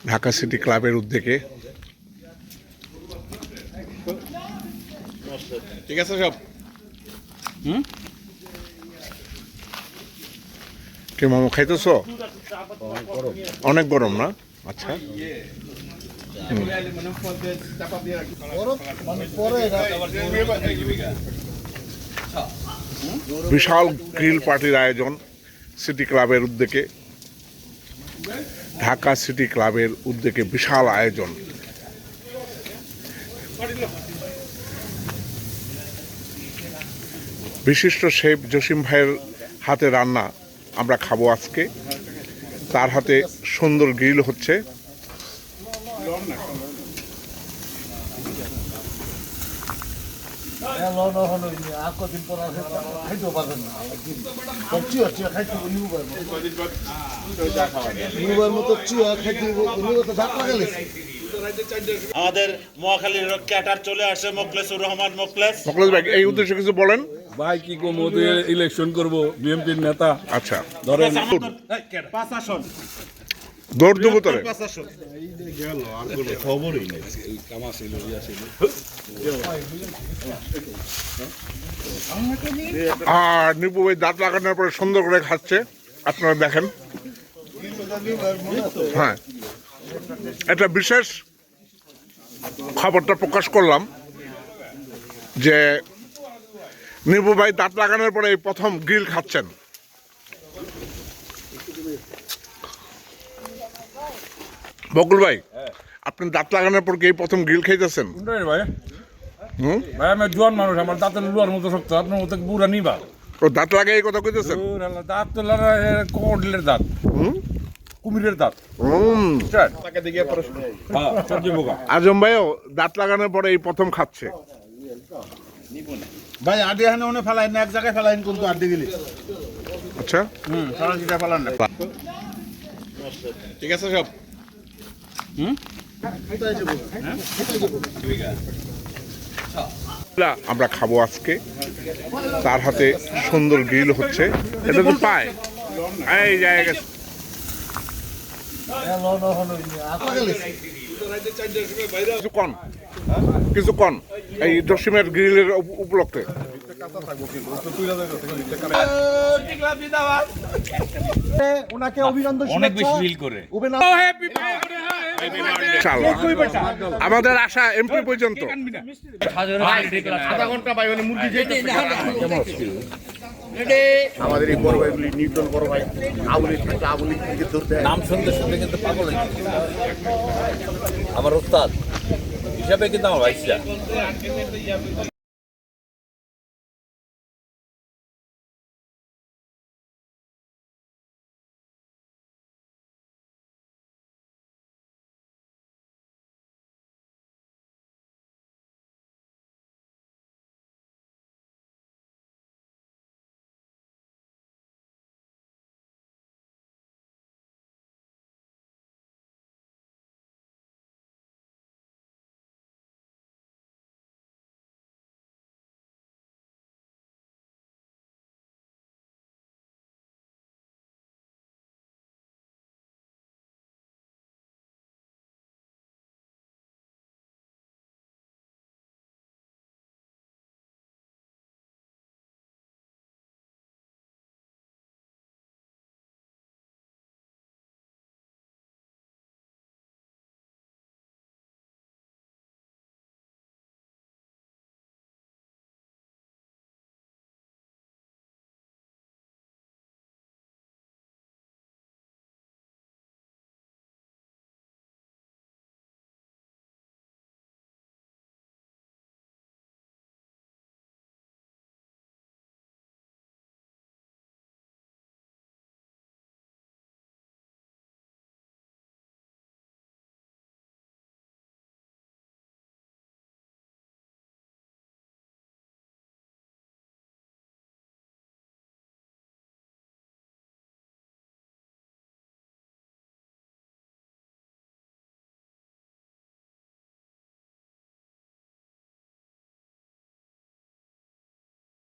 Dhaka city ক্লাবের উদ্যোগে। ঠিক আছে সব। কি মামু খাইতেছ? অনেক গরম না? আচ্ছা, বিশাল গ্রিল পার্টির আয়োজন সিটি ক্লাবের উদ্যোগে। ঢাকা সিটি ক্লাবের উদ্যোগে বিশাল আয়োজন। বিশিষ্ট শেফ জসিম ভাইয়ের হাতে রান্না আমরা খাবো আজকে। তার হাতে সুন্দর গ্রিল হচ্ছে। আমাদের মহাখালীর ক্যাটার চলে আসে মোখলেসুর রহমান মোখলেস ভাই এই উদ্দেশ্যে কিছু বলেন। ভাই কি কম ইলেকশন করব বিএনপির নেতা। আচ্ছা, ধরেন দৌড় দেবো তোরে। আর নিপু ভাই দাঁত লাগানোর পরে সুন্দর করে খাচ্ছে, আপনারা দেখেন। হ্যাঁ, একটা বিশেষ খবরটা প্রকাশ করলাম যে নিপু ভাই দাঁত লাগানোর পরে এই প্রথম গ্রিল খাচ্ছেন। বকুল ভাই, আপনি দাঁত লাগানোর পর কি এই প্রথম গ্রিল খাইতেছেন? ভাই ভাই আমি জোয়ান মানুষ, আমার দাঁতের লুয়ার মতো শক্ত, আপনার মতো বুড়া নিবা। ও দাঁত লাগাই এই কথা কইতেছেন? দাঁত তো কোকিলের দাঁত, কুমিরের দাঁত। আজম ভাইও দাঁত লাগানোর পরে এই প্রথম খাচ্ছে। ভাই আডি এখানে ওনে ফেলাইন না, এক জায়গায় ফেলাইন কিন্তু আডি গেলি। আচ্ছা, সারা জিটা ফেলান না। ঠিক আছে সব। আমরা খাবো আজকে। তার হাতে সুন্দর গ্রিল হচ্ছে। এটা তো পায় এই জায়গা। কিছু কন এই জসিমের গ্রিলের উপলক্ষে। ওনাকে অভিনন্দন, অনেক বেশি ফিল করে। আমাদের আশা এমপি পর্যন্ত। আমাদের এই বড় ভাইগুলি নিউটন বড় ভাই আবুলি থেকে ধরতে নাম শুনতে শুনতে কিন্তু পাগল হয়ে গেছে। আমার ওস্তাদ হিসাবে কিন্তু আমার ভাইসা